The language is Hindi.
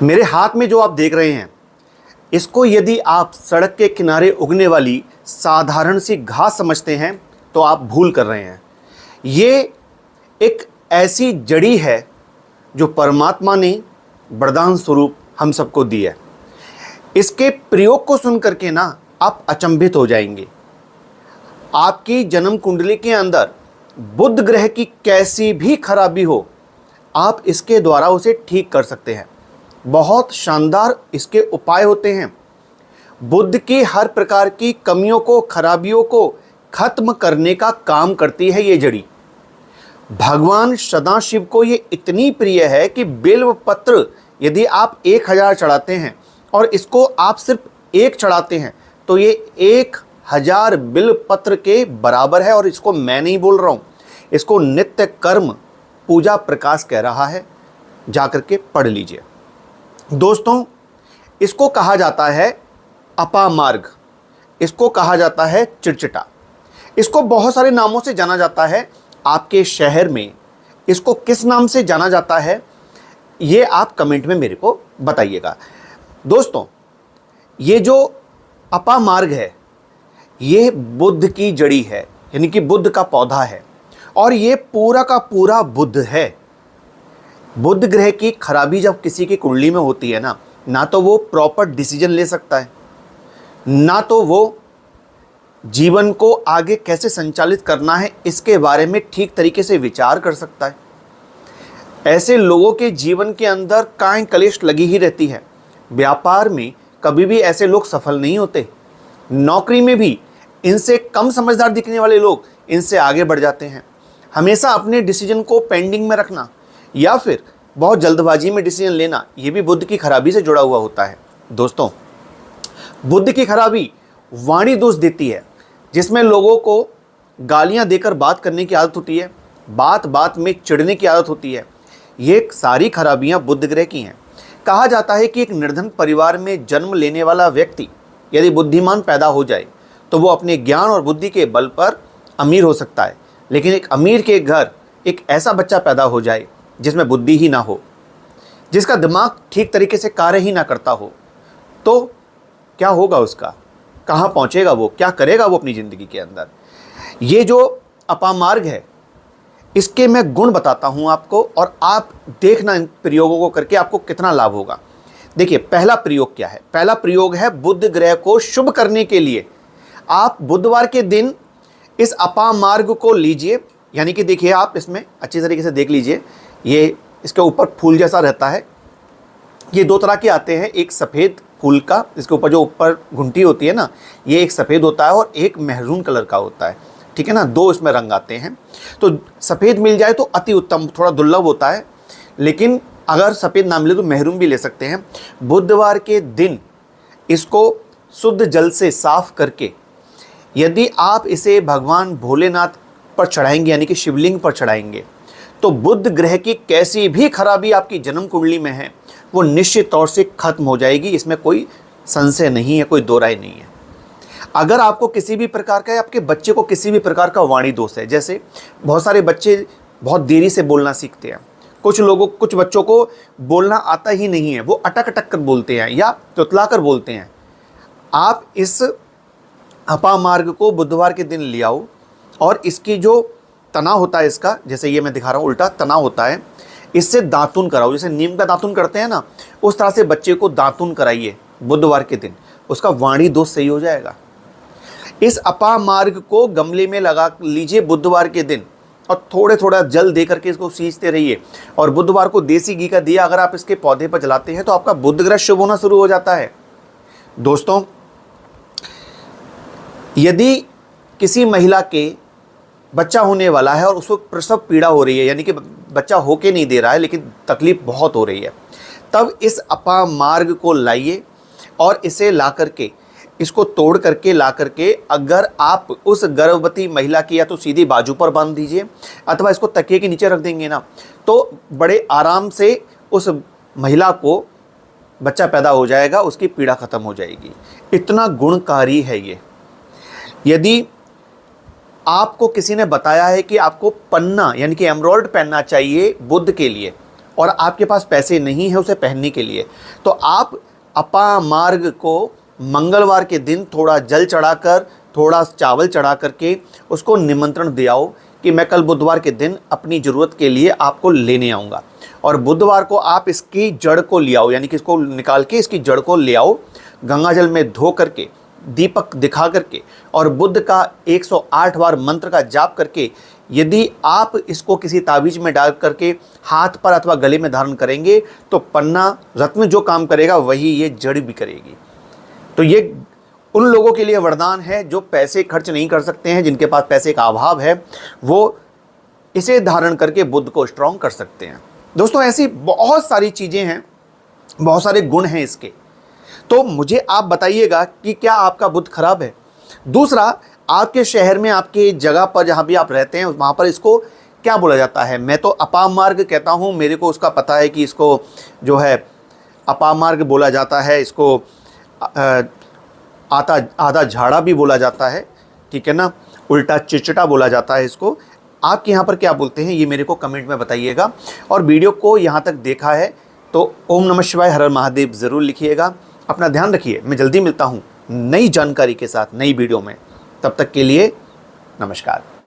मेरे हाथ में जो आप देख रहे हैं, इसको यदि आप सड़क के किनारे उगने वाली साधारण सी घास समझते हैं तो आप भूल कर रहे हैं। ये एक ऐसी जड़ी है जो परमात्मा ने वरदान स्वरूप हम सबको दी है। इसके प्रयोग को सुन करके ना आप अचंभित हो जाएंगे। आपकी जन्म कुंडली के अंदर बुध ग्रह की कैसी भी खराबी हो, आप इसके द्वारा उसे ठीक कर सकते हैं। बहुत शानदार इसके उपाय होते हैं। बुध की हर प्रकार की कमियों को, खराबियों को खत्म करने का काम करती है ये जड़ी। भगवान सदाशिव को ये इतनी प्रिय है कि बिल्व पत्र यदि आप 1000 चढ़ाते हैं और इसको आप सिर्फ एक चढ़ाते हैं तो ये 1000 बिल्व पत्र के बराबर है। और इसको मैं नहीं बोल रहा हूँ, इसको नित्य कर्म पूजा प्रकाश कह रहा है, जाकर के पढ़ लीजिए। दोस्तों, इसको कहा जाता है अपामार्ग, इसको कहा जाता है चिड़चिटा, इसको बहुत सारे नामों से जाना जाता है। आपके शहर में इसको किस नाम से जाना जाता है ये आप कमेंट में मेरे को बताइएगा। दोस्तों, ये जो अपामार्ग है ये बुध की जड़ी है, यानी कि बुध का पौधा है और ये पूरा का पूरा बुध है। बुध ग्रह की खराबी जब किसी की कुंडली में होती है ना तो वो प्रॉपर डिसीजन ले सकता है, ना तो वो जीवन को आगे कैसे संचालित करना है इसके बारे में ठीक तरीके से विचार कर सकता है। ऐसे लोगों के जीवन के अंदर कांय कलेश लगी ही रहती है। व्यापार में कभी भी ऐसे लोग सफल नहीं होते। नौकरी में भी इनसे कम समझदार दिखने वाले लोग इनसे आगे बढ़ जाते हैं। हमेशा अपने डिसीजन को पेंडिंग में रखना या फिर बहुत जल्दबाजी में डिसीजन लेना, ये भी बुध की खराबी से जुड़ा हुआ होता है। दोस्तों, बुध की खराबी वाणी दोष देती है, जिसमें लोगों को गालियां देकर बात करने की आदत होती है, बात बात में चिढ़ने की आदत होती है। ये सारी खराबियां बुध ग्रह की हैं। कहा जाता है कि एक निर्धन परिवार में जन्म लेने वाला व्यक्ति यदि बुद्धिमान पैदा हो जाए तो वो अपने ज्ञान और बुद्धि के बल पर अमीर हो सकता है, लेकिन एक अमीर के घर एक ऐसा बच्चा पैदा हो जाए जिसमें बुद्धि ही ना हो, जिसका दिमाग ठीक तरीके से कार्य ही ना करता हो, तो क्या होगा उसका? कहाँ पहुँचेगा वो? क्या करेगा वो अपनी ज़िंदगी के अंदर? ये जो अपामार्ग है इसके मैं गुण बताता हूँ आपको और आप देखना इन प्रयोगों को करके आपको कितना लाभ होगा। देखिए, पहला प्रयोग क्या है? पहला प्रयोग है बुध ग्रह को शुभ करने के लिए आप बुधवार के दिन इस अपामार्ग को लीजिए। यानी कि देखिए, आप इसमें अच्छी तरीके से देख लीजिए, ये इसके ऊपर फूल जैसा रहता है। ये दो तरह के आते हैं, एक सफ़ेद फूल का, इसके ऊपर जो ऊपर घुंटी होती है ना, ये एक सफ़ेद होता है और एक मेहरून कलर का होता है, ठीक है ना। दो इसमें रंग आते हैं। तो सफ़ेद मिल जाए तो अति उत्तम, थोड़ा दुर्लभ होता है, लेकिन अगर सफ़ेद ना मिले तो मेहरून भी ले सकते हैं। बुधवार के दिन इसको शुद्ध जल से साफ करके यदि आप इसे भगवान भोलेनाथ पर चढ़ाएंगे, यानी कि शिवलिंग पर चढ़ाएंगे, तो बुध ग्रह की कैसी भी खराबी आपकी जन्म कुंडली में है वो निश्चित तौर से खत्म हो जाएगी। इसमें कोई संशय नहीं है, कोई दो राय नहीं है। अगर आपको किसी भी प्रकार का या आपके बच्चे को किसी भी प्रकार का वाणी दोष है, जैसे बहुत सारे बच्चे बहुत देरी से बोलना सीखते हैं, कुछ बच्चों को बोलना आता ही नहीं है, वो अटक अटक कर बोलते हैं या तुतला कर बोलते हैं, आप इस अपामार्ग को बुधवार के दिन ले आओ और इसकी जो तना होता है इसका, जैसे ये मैं दिखा रहा हूँ उल्टा तना होता है, इससे दातुन कराओ। जैसे नीम का दातुन करते हैं ना, उस तरह से बच्चे को दातुन कराइए बुधवार के दिन, उसका वाणी दोष सही हो जाएगा। इस अपामार्ग को गमले में लगा लीजिए बुधवार के दिन और थोड़े थोड़ा जल दे करके इसको सींचते रहिए। और बुधवार को देसी घी का दिया अगर आप इसके पौधे पर जलाते हैं तो आपका बुध ग्रह शुभ होना शुरू हो जाता है। दोस्तों, यदि किसी महिला के बच्चा होने वाला है और उसको प्रसव पीड़ा हो रही है, यानी कि बच्चा होके नहीं दे रहा है लेकिन तकलीफ बहुत हो रही है, तब इस अपामार्ग को लाइए और इसे ला करके, इसको तोड़ करके ला करके, अगर आप उस गर्भवती महिला की या तो सीधी बाजू पर बांध दीजिए अथवा इसको तकिए के नीचे रख देंगे ना, तो बड़े आराम से उस महिला को बच्चा पैदा हो जाएगा, उसकी पीड़ा खत्म हो जाएगी। इतना गुणकारी है ये। यदि आपको किसी ने बताया है कि आपको पन्ना यानी कि एमरोल्ड पहनना चाहिए बुध के लिए और आपके पास पैसे नहीं है उसे पहनने के लिए, तो आप अपामार्ग को मंगलवार के दिन थोड़ा जल चढ़ाकर, थोड़ा चावल चढ़ा करके उसको निमंत्रण दे आओ कि मैं कल बुधवार के दिन अपनी ज़रूरत के लिए आपको लेने आऊँगा। और बुधवार को आप इसकी जड़ को ले आओ, यानी कि इसको निकाल के इसकी जड़ को ले आओ, गंगा जल में धो करके, दीपक दिखा करके, और बुद्ध का 108 बार मंत्र का जाप करके यदि आप इसको किसी ताबीज में डाल करके हाथ पर अथवा गले में धारण करेंगे तो पन्ना रत्न जो काम करेगा वही ये जड़ भी करेगी। तो ये उन लोगों के लिए वरदान है जो पैसे खर्च नहीं कर सकते हैं, जिनके पास पैसे का अभाव है, वो इसे धारण करके बुद्ध को स्ट्रॉन्ग कर सकते हैं। दोस्तों, ऐसी बहुत सारी चीज़ें हैं, बहुत सारे गुण हैं इसके। तो मुझे आप बताइएगा कि क्या आपका बुद्ध खराब है। दूसरा, आपके शहर में, आपके जगह पर जहाँ भी आप रहते हैं वहाँ पर इसको क्या बोला जाता है। मैं तो अपामार्ग कहता हूँ, मेरे को उसका पता है कि इसको जो है अपामार्ग बोला जाता है, इसको आधा झाड़ा भी बोला जाता है, ठीक है ना, उल्टा चिचटा बोला जाता है इसको। आपके यहाँ पर क्या बोलते हैं ये मेरे को कमेंट में बताइएगा। और वीडियो को यहाँ तक देखा है तो ओम नमः शिवाय, हर हर महादेव ज़रूर लिखिएगा। अपना ध्यान रखिए। मैं जल्दी मिलता हूँ नई जानकारी के साथ नई वीडियो में। तब तक के लिए नमस्कार।